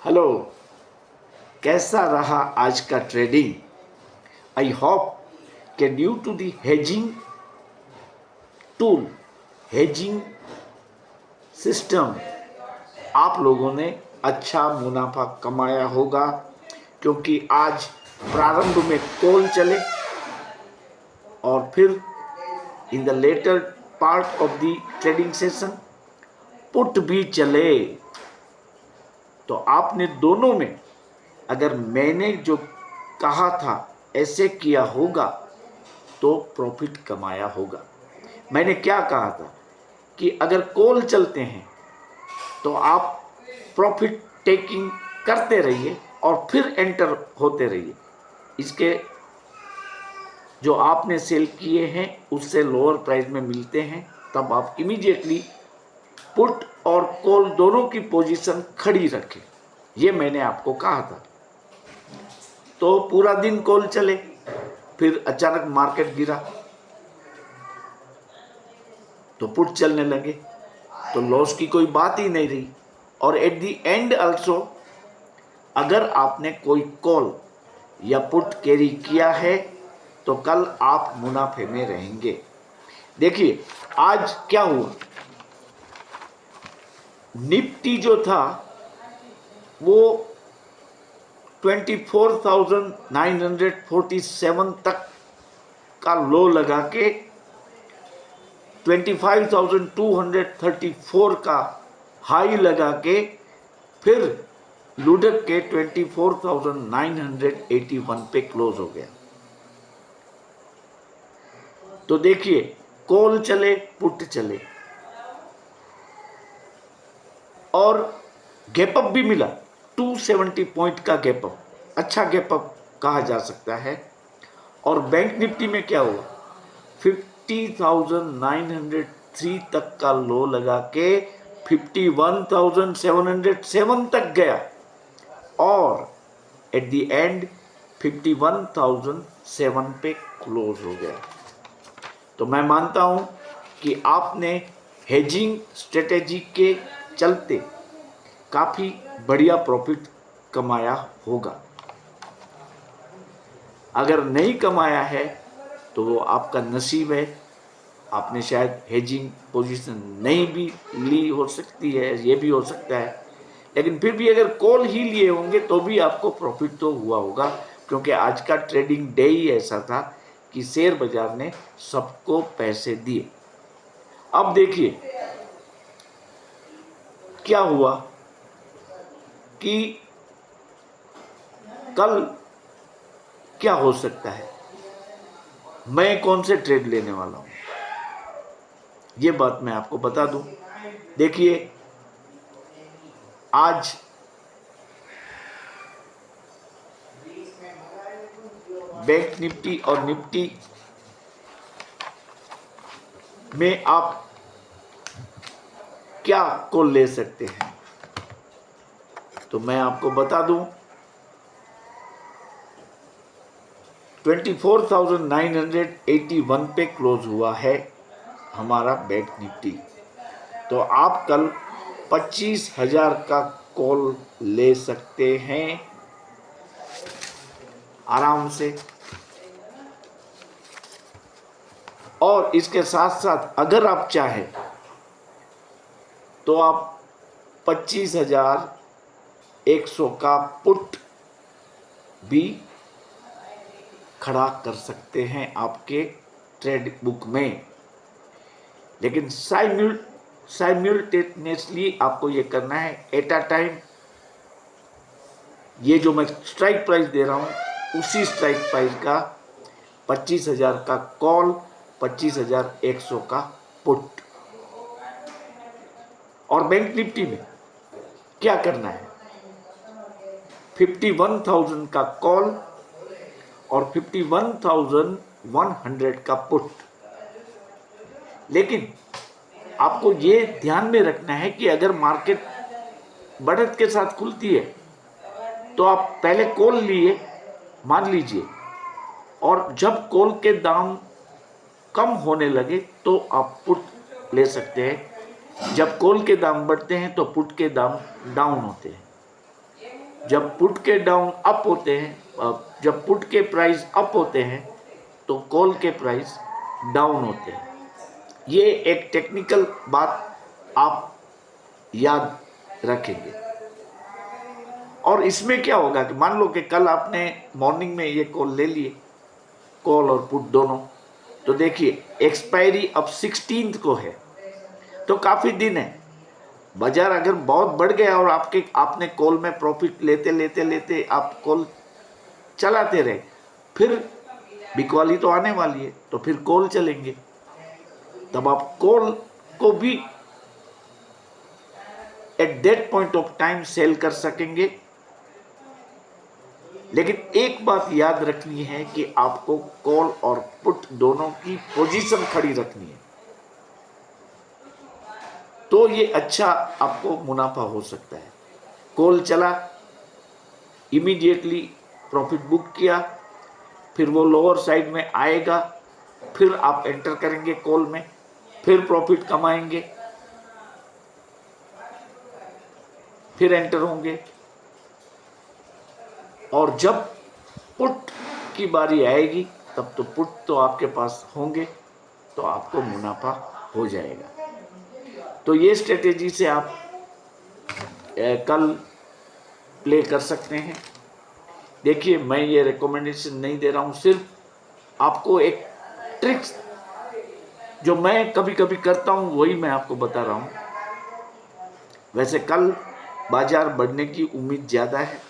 Hello, कैसा रहा आज का ट्रेडिंग? आई होप कि due to the hedging tool, hedging system, आप लोगों ने अच्छा मुनाफा कमाया होगा, क्योंकि आज प्रारंभ में कॉल चले और फिर in the latter part of the trading session put भी चले। तो आपने दोनों में अगर मैंने जो कहा था ऐसे किया होगा तो प्रॉफिट कमाया होगा। मैंने क्या कहा था कि अगर कॉल चलते हैं तो आप प्रॉफिट टेकिंग करते रहिए और फिर एंटर होते रहिए। इसके जो आपने सेल किए हैं उससे लोअर प्राइस में मिलते हैं, तब आप इमीडिएटली पुट और कॉल दोनों की पोजीशन खड़ी रखें। ये मैंने आपको कहा था। तो पूरा दिन कॉल चले, फिर अचानक मार्केट गिरा तो पुट चलने लगे, तो लॉस की कोई बात ही नहीं रही। और एट दी एंड आल्सो अगर आपने कोई कॉल या पुट कैरी किया है तो कल आप मुनाफे में रहेंगे। देखिए आज क्या हुआ, निफ्टी जो था वो 24,947 तक का लो लगा के 25,234 का हाई लगा के फिर लुढ़क के 24,981 पे क्लोज हो गया। तो देखिए कॉल चले पुट चले और गैप अप भी मिला, 270 पॉइंट का गैप अप, अच्छा गैप अप कहा जा सकता है। और बैंक निफ्टी में क्या हुआ, 50,903 तक का लो लगा के 51,707 तक गया और एट द एंड 51,007 पे क्लोज हो गया। तो मैं मानता हूं कि आपने हेजिंग स्ट्रेटेजी के चलते काफ़ी बढ़िया प्रॉफिट कमाया होगा। अगर नहीं कमाया है तो वो आपका नसीब है, आपने शायद हेजिंग पोजीशन नहीं भी ली हो सकती है, ये भी हो सकता है। लेकिन फिर भी अगर कॉल ही लिए होंगे तो भी आपको प्रॉफिट तो हुआ होगा, क्योंकि आज का ट्रेडिंग डे ही ऐसा था कि शेयर बाजार ने सबको पैसे दिए। अब देखिए क्या हुआ कि कल क्या हो सकता है, मैं कौन से ट्रेड लेने वाला हूं, ये बात मैं आपको बता दूं। देखिए आज बैंक निफ्टी और निफ्टी में आप क्या कॉल ले सकते हैं, तो मैं आपको बता दूं 24,981 पे क्लोज हुआ है हमारा बैंक निफ्टी। तो आप कल 25,000 का कॉल ले सकते हैं आराम से। और इसके साथ साथ अगर आप चाहें तो आप 25,100 का पुट भी खड़ा कर सकते हैं आपके ट्रेड बुक में। लेकिन साइमल्टेनियसली आपको ये करना है एट अ टाइम। ये जो मैं स्ट्राइक प्राइस दे रहा हूँ उसी स्ट्राइक प्राइस का 25,000 का कॉल, 25,100 का पुट। और बैंक निफ्टी में क्या करना है, 51,000 का कॉल और 51,100 का पुट। लेकिन आपको ये ध्यान में रखना है कि अगर मार्केट बढ़त के साथ खुलती है तो आप पहले कॉल लिए मान लीजिए, और जब कॉल के दाम कम होने लगे तो आप पुट ले सकते हैं। जब कॉल के दाम बढ़ते हैं तो पुट के दाम डाउन होते हैं। जब पुट के डाउन अप होते हैं, जब पुट के प्राइस अप होते हैं तो कॉल के प्राइस डाउन होते हैं। ये एक टेक्निकल बात आप याद रखेंगे। और इसमें क्या होगा कि मान लो कि कल आपने मॉर्निंग में ये कॉल ले लिए, कॉल और पुट दोनों, तो देखिए एक्सपायरी अब 16 को है, तो काफ़ी दिन है। बाजार अगर बहुत बढ़ गया और आपने कॉल में प्रॉफिट लेते लेते लेते आप कॉल चलाते रहे, फिर बिकवाली तो आने वाली है, तो फिर कॉल चलेंगे, तब आप कॉल को भी at that point of time sell कर सकेंगे। लेकिन एक बात याद रखनी है कि आपको कॉल और पुट दोनों की पोजीशन खड़ी रखनी है, तो ये अच्छा आपको मुनाफा हो सकता है। कॉल चला, इमीडिएटली प्रॉफिट बुक किया, फिर वो लोअर साइड में आएगा, फिर आप एंटर करेंगे कॉल में, फिर प्रॉफिट कमाएंगे, फिर एंटर होंगे, और जब पुट की बारी आएगी तब तो पुट तो आपके पास होंगे, तो आपको मुनाफा हो जाएगा। तो ये स्ट्रेटेजी से आप कल प्ले कर सकते हैं। देखिए, मैं ये रिकमेंडेशन नहीं दे रहा हूँ, सिर्फ आपको एक ट्रिक्स जो मैं कभी कभी करता हूँ वही मैं आपको बता रहा हूँ। वैसे कल बाजार बढ़ने की उम्मीद ज़्यादा है।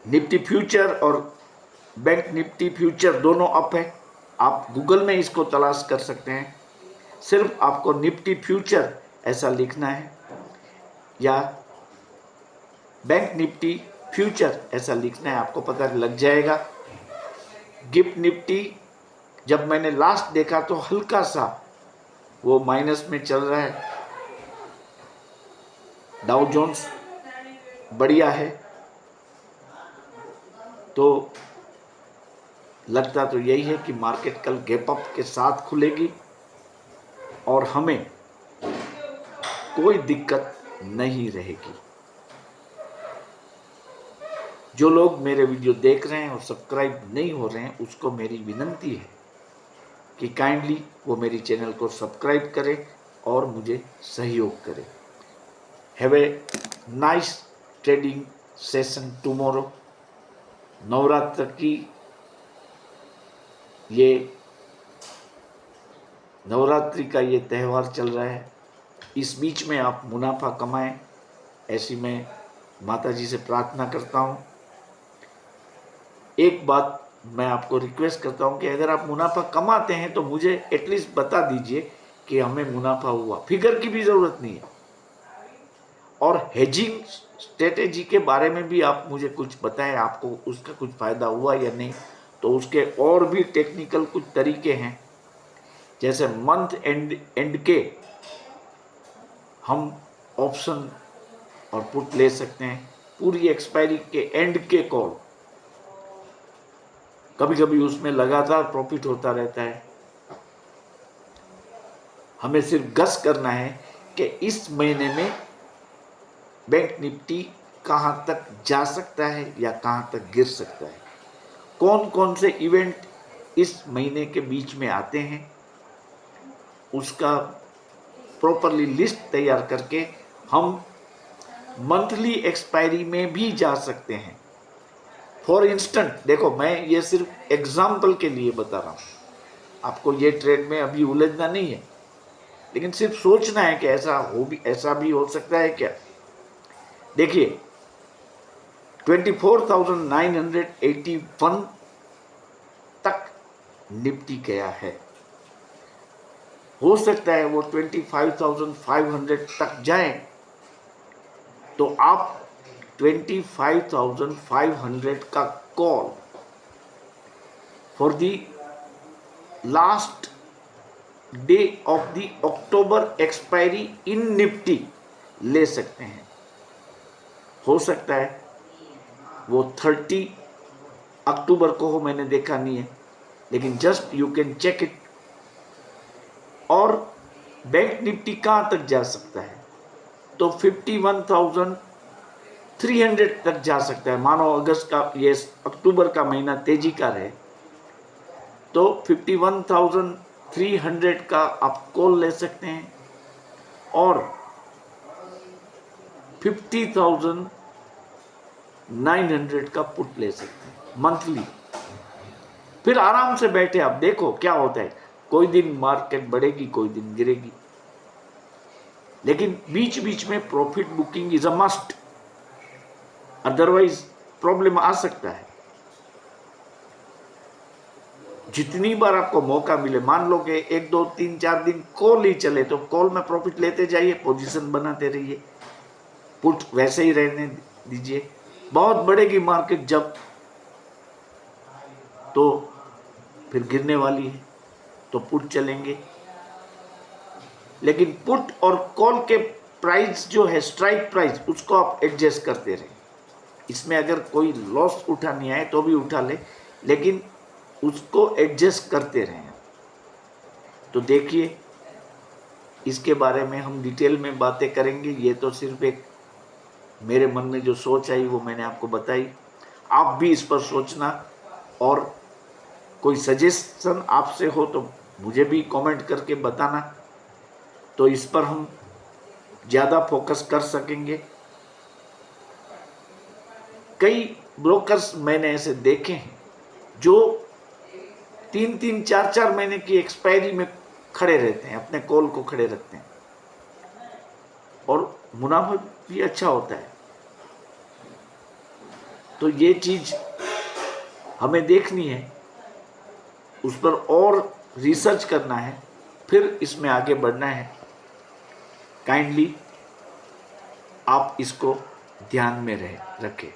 निफ्टी फ्यूचर और बैंक निफ्टी फ्यूचर दोनों अप है। आप गूगल में इसको तलाश कर सकते हैं। सिर्फ आपको निफ्टी फ्यूचर ऐसा लिखना है या बैंक निफ्टी फ्यूचर ऐसा लिखना है, आपको पता लग जाएगा। गिफ्ट निफ्टी जब मैंने लास्ट देखा तो हल्का सा वो माइनस में चल रहा है। डाउ जोन्स बढ़िया है, तो लगता तो यही है कि मार्केट कल गैप अप के साथ खुलेगी और हमें कोई दिक्कत नहीं रहेगी। जो लोग मेरे वीडियो देख रहे हैं और सब्सक्राइब नहीं हो रहे हैं, उसको मेरी विनती है कि काइंडली वो मेरी चैनल को सब्सक्राइब करें और मुझे सहयोग करें। Have a nice trading session tomorrow. Navratra की ये नवरात्रि का ये त्यौहार चल रहा है, इस बीच में आप मुनाफा कमाएं, ऐसी मैं माता जी से प्रार्थना करता हूँ। एक बात मैं आपको रिक्वेस्ट करता हूँ कि अगर आप मुनाफा कमाते हैं तो मुझे एटलीस्ट बता दीजिए कि हमें मुनाफा हुआ। फिगर की भी ज़रूरत नहीं है, और हेजिंग स्ट्रेटेजी के बारे में भी आप मुझे कुछ बताएं, आपको उसका कुछ फ़ायदा हुआ या नहीं। तो उसके और भी टेक्निकल कुछ तरीके हैं, जैसे मंथ एंड के हम ऑप्शन और पुट ले सकते हैं, पूरी एक्सपायरी के एंड के कॉल। कभी कभी उसमें लगातार प्रॉफिट होता रहता है। हमें सिर्फ गस करना है कि इस महीने में बैंक निफ्टी कहाँ तक जा सकता है या कहाँ तक गिर सकता है, कौन कौन से इवेंट इस महीने के बीच में आते हैं, उसका प्रॉपरली लिस्ट तैयार करके हम मंथली एक्सपायरी में भी जा सकते हैं। फॉर इंस्टेंट, देखो मैं ये सिर्फ एग्जाम्पल के लिए बता रहा हूँ, आपको ये ट्रेड में अभी उलझना नहीं है, लेकिन सिर्फ सोचना है कि ऐसा भी हो सकता है क्या। देखिए 24,981 तक निफ्टी गया है, हो सकता है वो 25,500 तक जाए, तो आप 25,500 का call for the last day of the October expiry in Nifty ले सकते हैं। हो सकता है वो 30 अक्टूबर को हो, मैंने देखा नहीं है, लेकिन just you can check it. और बैंक निफ्टी कहाँ तक जा सकता है, तो 51,300 तक जा सकता है। मानो अगस्त का ये अक्टूबर का महीना तेजी का रहे तो 51,300 का आप कॉल ले सकते हैं और 50,900 का पुट ले सकते हैं मंथली। फिर आराम से बैठे आप देखो क्या होता है। कोई दिन मार्केट बढ़ेगी, कोई दिन गिरेगी, लेकिन बीच बीच में profit booking is a must, otherwise problem आ सकता है। जितनी बार आपको मौका मिले, मान लो कि 1 2 3 4 दिन कॉल ही चले तो कॉल में प्रॉफिट लेते जाइए, पोजीशन बनाते रहिए, पुट वैसे ही रहने दीजिए। बहुत बढ़ेगी मार्केट जब, तो फिर गिरने वाली है तो पुट चलेंगे। लेकिन पुट और कॉल के प्राइस जो है, स्ट्राइक प्राइस, उसको आप एडजस्ट करते रहें। इसमें अगर कोई लॉस उठानी आए तो भी उठा ले, लेकिन उसको एडजस्ट करते रहें। तो देखिए, इसके बारे में हम डिटेल में बातें करेंगे। ये तो सिर्फ एक मेरे मन में जो सोच आई वो मैंने आपको बताई। आप भी इस पर सोचना, और कोई सजेशन आपसे हो तो मुझे भी कमेंट करके बताना, तो इस पर हम ज़्यादा फोकस कर सकेंगे। कई ब्रोकर्स मैंने ऐसे देखे हैं जो 3 4 महीने की एक्सपायरी में खड़े रहते हैं, अपने कॉल को खड़े रखते हैं और मुनाफा भी अच्छा होता है। तो ये चीज़ हमें देखनी है, उस पर और रिसर्च करना है, फिर इसमें आगे बढ़ना है। काइंडली आप इसको ध्यान में रखें।